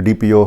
DPO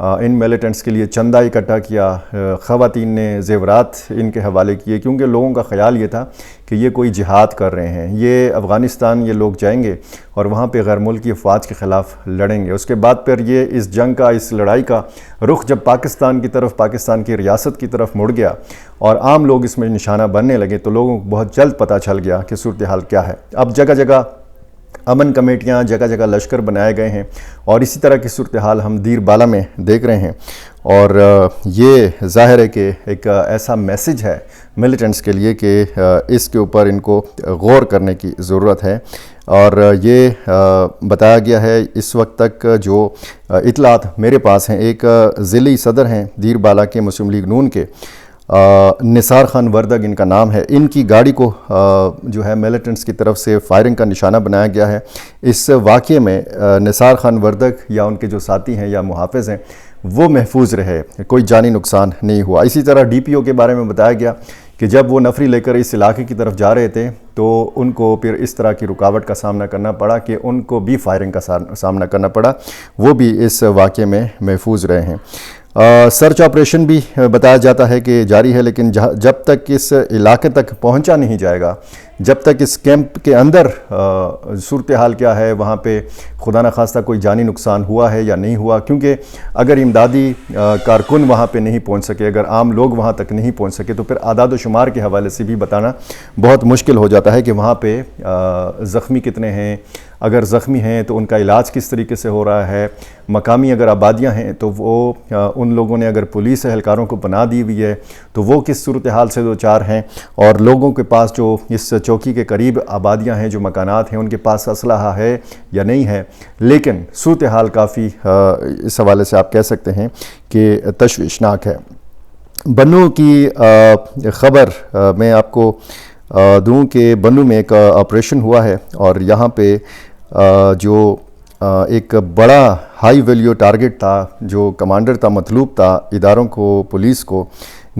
ان میلیٹنٹس کے لیے چندہ اکٹھا کیا، خواتین نے زیورات ان کے حوالے کیے، کیونکہ لوگوں کا خیال یہ تھا کہ یہ کوئی جہاد کر رہے ہیں، یہ افغانستان یہ لوگ جائیں گے اور وہاں پہ غیر ملکی افواج کے خلاف لڑیں گے۔ اس کے بعد پھر یہ اس جنگ کا، اس لڑائی کا رخ جب پاکستان کی طرف، پاکستان کی ریاست کی طرف مڑ گیا اور عام لوگ اس میں نشانہ بننے لگے، تو لوگوں کو بہت جلد پتہ چل گیا کہ صورتحال کیا ہے۔ اب جگہ جگہ امن کمیٹیاں، جگہ جگہ لشکر بنائے گئے ہیں، اور اسی طرح کی صورتحال ہم دیر بالا میں دیکھ رہے ہیں، اور یہ ظاہر ہے کہ ایک ایسا میسج ہے ملیٹنٹس کے لیے کہ اس کے اوپر ان کو غور کرنے کی ضرورت ہے۔ اور یہ بتایا گیا ہے اس وقت تک جو اطلاعات میرے پاس ہیں، ایک ضلعی صدر ہیں دیر بالا کے مسلم لیگ نون کے، نثار خان وردگ ان کا نام ہے، ان کی گاڑی کو جو ہے ملیٹنٹس کی طرف سے فائرنگ کا نشانہ بنایا گیا ہے۔ اس واقعے میں نثار خان وردگ یا ان کے جو ساتھی ہیں یا محافظ ہیں وہ محفوظ رہے، کوئی جانی نقصان نہیں ہوا۔ اسی طرح ڈی پی او کے بارے میں بتایا گیا کہ جب وہ نفری لے کر اس علاقے کی طرف جا رہے تھے تو ان کو پھر اس طرح کی رکاوٹ کا سامنا کرنا پڑا کہ ان کو بھی فائرنگ کا سامنا کرنا پڑا، وہ بھی اس واقعے میں محفوظ رہے ہیں۔ سرچ آپریشن بھی بتایا جاتا ہے کہ جاری ہے، لیکن جب تک اس علاقے تک پہنچا نہیں جائے گا، جب تک اس کیمپ کے اندر صورتحال کیا ہے، وہاں پہ خدا نخواستہ کوئی جانی نقصان ہوا ہے یا نہیں ہوا، کیونکہ اگر امدادی کارکن وہاں پہ نہیں پہنچ سکے، اگر عام لوگ وہاں تک نہیں پہنچ سکے، تو پھر اعداد و شمار کے حوالے سے بھی بتانا بہت مشکل ہو جاتا ہے کہ وہاں پہ زخمی کتنے ہیں، اگر زخمی ہیں تو ان کا علاج کس طریقے سے ہو رہا ہے، مقامی اگر آبادیاں ہیں تو وہ ان لوگوں نے اگر پولیس اہلکاروں کو پناہ دی ہوئی ہے تو وہ کس صورتحال سے دوچار ہیں، اور لوگوں کے پاس جو اس چوکی کے قریب آبادیاں ہیں، جو مکانات ہیں، ان کے پاس اسلحہ ہے یا نہیں ہے۔ لیکن صورتحال کافی اس حوالے سے آپ کہہ سکتے ہیں کہ تشویشناک ہے۔ بنو کی خبر میں آپ کو دوں کہ بنو میں ایک آپریشن ہوا ہے، اور یہاں پہ جو ایک بڑا ہائی ویلیو ٹارگٹ تھا، جو کمانڈر تھا، مطلوب تھا اداروں کو، پولیس کو،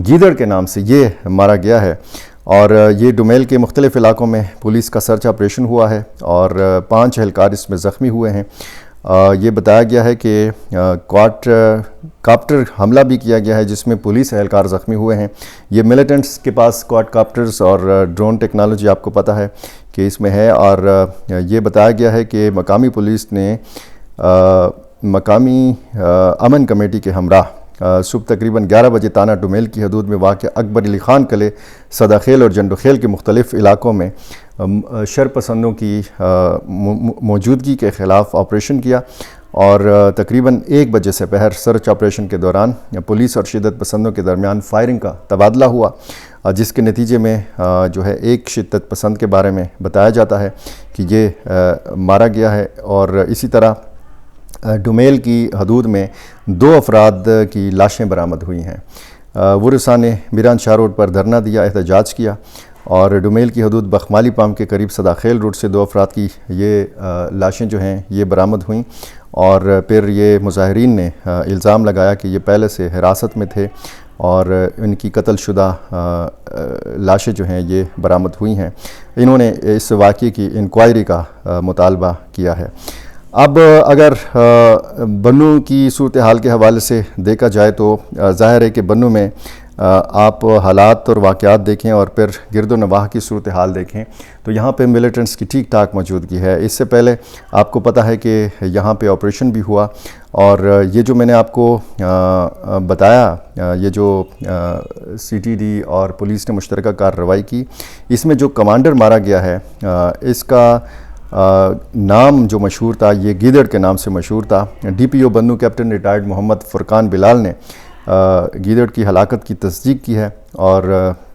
گیدڑ کے نام سے یہ مارا گیا ہے، اور یہ ڈومیل کے مختلف علاقوں میں پولیس کا سرچ آپریشن ہوا ہے، اور 5 اہلکار اس میں زخمی ہوئے ہیں۔ یہ بتایا گیا ہے کہ کاپٹر حملہ بھی کیا گیا ہے جس میں پولیس اہلکار زخمی ہوئے ہیں۔ یہ ملیٹنٹس کے پاس کواد کاپٹرز اور ڈرون ٹیکنالوجی آپ کو پتہ ہے کہ اس میں ہے، اور یہ بتایا گیا ہے کہ مقامی پولیس نے مقامی امن کمیٹی کے ہمراہ صبح تقریباً 11 بجے تانہ ڈومیل کی حدود میں واقع اکبر علی خان قلعے، صدا خیل اور جنڈو خیل کے مختلف علاقوں میں شرپسندوں کی موجودگی کے خلاف آپریشن کیا، اور تقریباً 1 بجے سے پہر سرچ آپریشن کے دوران پولیس اور شدت پسندوں کے درمیان فائرنگ کا تبادلہ ہوا، جس کے نتیجے میں جو ہے ایک شدت پسند کے بارے میں بتایا جاتا ہے کہ یہ مارا گیا ہے۔ اور اسی طرح ڈومیل کی حدود میں 2 افراد کی لاشیں برآمد ہوئی ہیں۔ ورثاء نے میران شاہ روڈ پر دھرنا دیا، احتجاج کیا، اور ڈومیل کی حدود بخمالی پام کے قریب صدا خیل روڈ سے 2 افراد کی یہ لاشیں جو ہیں یہ برآمد ہوئیں، اور پھر یہ مظاہرین نے الزام لگایا کہ یہ پہلے سے حراست میں تھے، اور ان کی قتل شدہ لاشیں جو ہیں یہ برآمد ہوئی ہیں۔ انہوں نے اس واقعے کی انکوائری کا مطالبہ کیا ہے۔ اب اگر بنو کی صورتحال کے حوالے سے دیکھا جائے تو ظاہر ہے کہ بنو میں آپ حالات اور واقعات دیکھیں اور پھر گرد و نواح کی صورتحال دیکھیں تو یہاں پہ ملیٹنٹس کی ٹھیک ٹھاک موجودگی ہے۔ اس سے پہلے آپ کو پتہ ہے کہ یہاں پہ آپریشن بھی ہوا، اور یہ جو میں نے آپ کو بتایا، یہ جو سی ٹی ڈی اور پولیس نے مشترکہ کارروائی کی، اس میں جو کمانڈر مارا گیا ہے اس کا نام جو مشہور تھا، یہ گیدڑ کے نام سے مشہور تھا۔ ڈی پی او بنو کیپٹن ریٹائرڈ محمد فرقان بلال نے گیدڑ کی ہلاکت کی تصدیق کی ہے، اور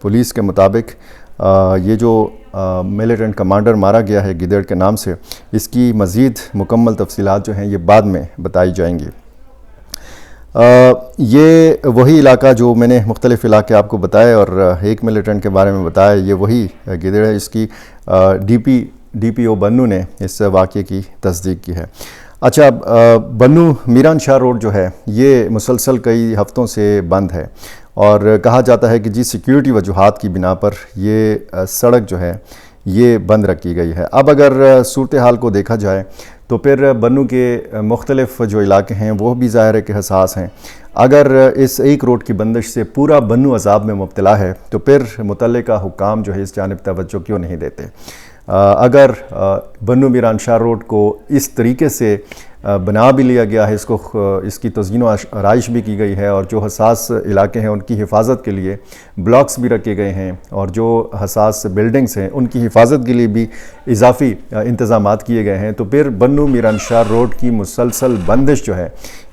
پولیس کے مطابق یہ جو ملیٹنٹ کمانڈر مارا گیا ہے گیدڑ کے نام سے، اس کی مزید مکمل تفصیلات جو ہیں یہ بعد میں بتائی جائیں گی۔ یہ وہی علاقہ جو میں نے مختلف علاقے آپ کو بتائے اور ایک ملیٹنٹ کے بارے میں بتایا، یہ وہی گیدڑ ہے، اس کی ڈی پی او بنو نے اس واقعے کی تصدیق کی ہے۔ اچھا، بنو میران شاہ روڈ جو ہے یہ مسلسل کئی ہفتوں سے بند ہے، اور کہا جاتا ہے کہ جی سیکیورٹی وجوہات کی بنا پر یہ سڑک جو ہے یہ بند رکھی گئی ہے۔ اب اگر صورتحال کو دیکھا جائے تو پھر بنو کے مختلف جو علاقے ہیں وہ بھی ظاہر ہے کہ حساس ہیں۔ اگر اس ایک روڈ کی بندش سے پورا بنو عذاب میں مبتلا ہے تو پھر متعلقہ حکام جو ہے اس جانب توجہ کیوں نہیں دیتے؟ اگر بنو میران شاہ روڈ کو اس طریقے سے بنا بھی لیا گیا ہے، اس کی تزئین و آرائش بھی کی گئی ہے، اور جو حساس علاقے ہیں ان کی حفاظت کے لیے بلاکس بھی رکھے گئے ہیں، اور جو حساس بلڈنگز ہیں ان کی حفاظت کے لیے بھی اضافی انتظامات کیے گئے ہیں، تو پھر بنو میران شاہ روڈ کی مسلسل بندش جو ہے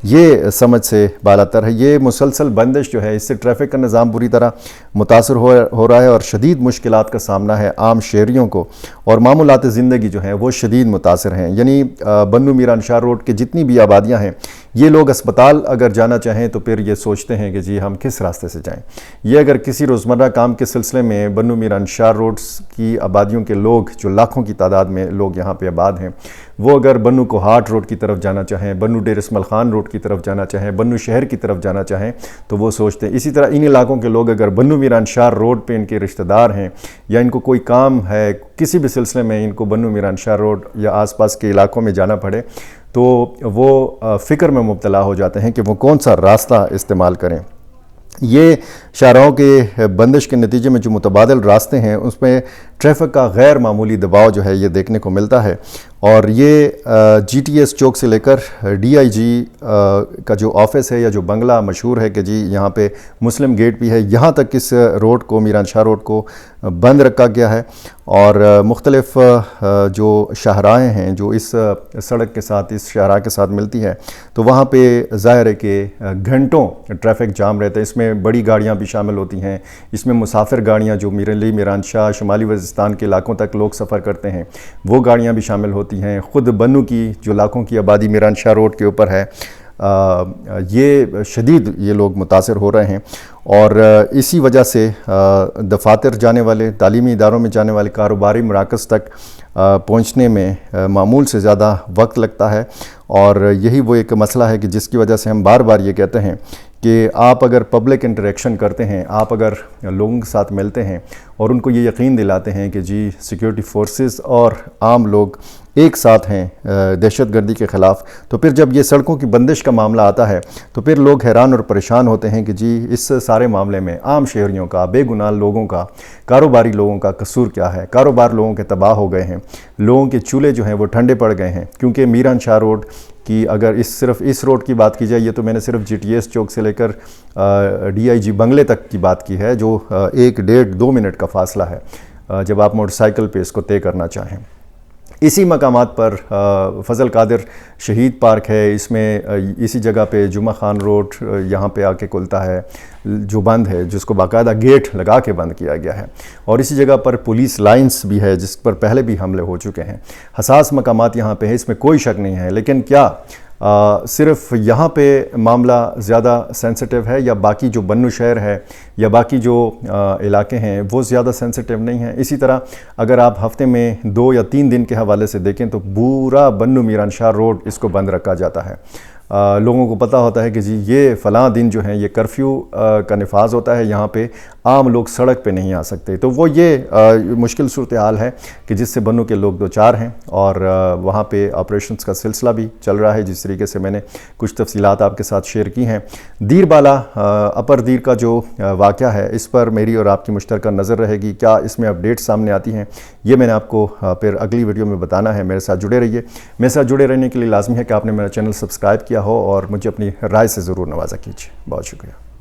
یہ سمجھ سے بالاتر ہے۔ یہ مسلسل بندش جو ہے اس سے ٹریفک کا نظام بری طرح متاثر ہو رہا ہے، اور شدید مشکلات کا سامنا ہے عام شہریوں کو، اور معمولات زندگی جو ہیں وہ شدید متاثر ہیں۔ یعنی بنو میران شاہ روڈ کے جتنی بھی آبادیاں ہیں، یہ لوگ اسپتال اگر جانا چاہیں تو پھر یہ سوچتے ہیں کہ جی ہم کس راستے سے جائیں۔ یہ اگر کسی روزمرہ کام کے سلسلے میں بنو میران شاہ روڈز کی آبادیوں کے لوگ، جو لاکھوں کی تعداد میں لوگ یہاں پہ آباد ہیں، وہ اگر بنو کوہاٹ روڈ کی طرف جانا چاہیں، بنو ڈیر اسماعیل خان روڈ کی طرف جانا چاہیں، بنو شہر کی طرف جانا چاہیں تو وہ سوچتے ہیں۔ اسی طرح ان علاقوں کے لوگ اگر بنو میران شاہ روڈ پہ ان کے رشتہ دار ہیں، یا ان کو کوئی کام ہے کسی بھی سلسلے میں ان کو بنو میران شاہ روڈ یا آس پاس کے علاقوں میں جانا پڑے، تو وہ فکر میں مبتلا ہو جاتے ہیں کہ وہ کون سا راستہ استعمال کریں۔ یہ شاہراہوں کے بندش کے نتیجے میں جو متبادل راستے ہیں اس میں ٹریفک کا غیر معمولی دباؤ جو ہے یہ دیکھنے کو ملتا ہے، اور یہ جی ٹی ایس چوک سے لے کر ڈی آئی جی کا جو آفس ہے یا جو بنگلہ مشہور ہے کہ جی یہاں پہ مسلم گیٹ بھی ہے، یہاں تک اس روڈ کو، میران شاہ روڈ کو بند رکھا گیا ہے، اور مختلف جو شاہراہیں ہیں جو اس سڑک کے ساتھ، اس شاہراہ کے ساتھ ملتی ہے، تو وہاں پہ ظاہر ہے کہ گھنٹوں ٹریفک جام رہتا ہے۔ اس میں بڑی گاڑیاں بھی شامل ہوتی ہیں، اس میں مسافر گاڑیاں جو میران شاہ، شمالی وزیرستان کے علاقوں تک لوگ سفر کرتے ہیں وہ گاڑیاں بھی شامل ہوتی ہیں۔ خود بنو کی جو لاکھوں کی آبادی میران شاہ روڈ کے اوپر ہے، یہ شدید یہ لوگ متاثر ہو رہے ہیں، اور اسی وجہ سے دفاتر جانے والے، تعلیمی اداروں میں جانے والے، کاروباری مراکز تک پہنچنے میں معمول سے زیادہ وقت لگتا ہے، اور یہی وہ ایک مسئلہ ہے کہ جس کی وجہ سے ہم بار بار یہ کہتے ہیں کہ آپ اگر پبلک انٹریکشن کرتے ہیں، آپ اگر لوگوں کے ساتھ ملتے ہیں اور ان کو یہ یقین دلاتے ہیں کہ جی سیکیورٹی فورسز اور عام لوگ ایک ساتھ ہیں دہشت گردی کے خلاف، تو پھر جب یہ سڑکوں کی بندش کا معاملہ آتا ہے تو پھر لوگ حیران اور پریشان ہوتے ہیں کہ جی اس سارے معاملے میں عام شہریوں کا، بے گناہ لوگوں کا، کاروباری لوگوں کا قصور کیا ہے؟ کاروبار لوگوں کے تباہ ہو گئے ہیں، لوگوں کے چولہے جو ہیں وہ ٹھنڈے پڑ گئے ہیں، کیونکہ میران شاہ روڈ کی اگر صرف اس روڈ کی بات کی جائے، یہ تو میں نے صرف جی ٹی ایس چوک سے لے کر ڈی آئی جی بنگلے تک کی بات کی ہے، جو 1-1.5-2 منٹ کا فاصلہ ہے جب آپ موٹر سائیکل پہ اس کو طے کرنا چاہیں۔ اسی مقامات پر فضل قادر شہید پارک ہے، اس میں اسی جگہ پہ جمعہ خان روڈ یہاں پہ آ کے کھلتا ہے جو بند ہے، جس کو باقاعدہ گیٹ لگا کے بند کیا گیا ہے، اور اسی جگہ پر پولیس لائنز بھی ہے جس پر پہلے بھی حملے ہو چکے ہیں۔ حساس مقامات یہاں پہ ہیں، اس میں کوئی شک نہیں ہے، لیکن کیا صرف یہاں پہ معاملہ زیادہ سینسٹیو ہے، یا باقی جو بنو شہر ہے یا باقی جو علاقے ہیں وہ زیادہ سینسٹیو نہیں ہیں؟ اسی طرح اگر آپ ہفتے میں 2 یا 3 دن کے حوالے سے دیکھیں تو پورا بنو میران شاہ روڈ اس کو بند رکھا جاتا ہے۔ لوگوں کو پتہ ہوتا ہے کہ جی یہ فلاں دن جو ہیں یہ کرفیو کا نفاذ ہوتا ہے، یہاں پہ عام لوگ سڑک پہ نہیں آ سکتے، تو وہ یہ مشکل صورتحال ہے کہ جس سے بنو کے لوگ دوچار ہیں، اور وہاں پہ آپریشنز کا سلسلہ بھی چل رہا ہے، جس طریقے سے میں نے کچھ تفصیلات آپ کے ساتھ شیئر کی ہیں۔ دیر بالا اپر دیر کا جو واقعہ ہے اس پر میری اور آپ کی مشترکہ نظر رہے گی، کیا اس میں اپڈیٹ سامنے آتی ہیں، یہ میں نے آپ کو پھر اگلی ویڈیو میں بتانا ہے۔ میرے ساتھ جڑے رہیے۔ میرے ساتھ جڑے رہنے کے لیے لازمی ہے کہ آپ نے میرا چینل سبسکرائب کیا ہو، اور مجھے اپنی رائے سے ضرور نوازا کیجیے۔ بہت شکریہ۔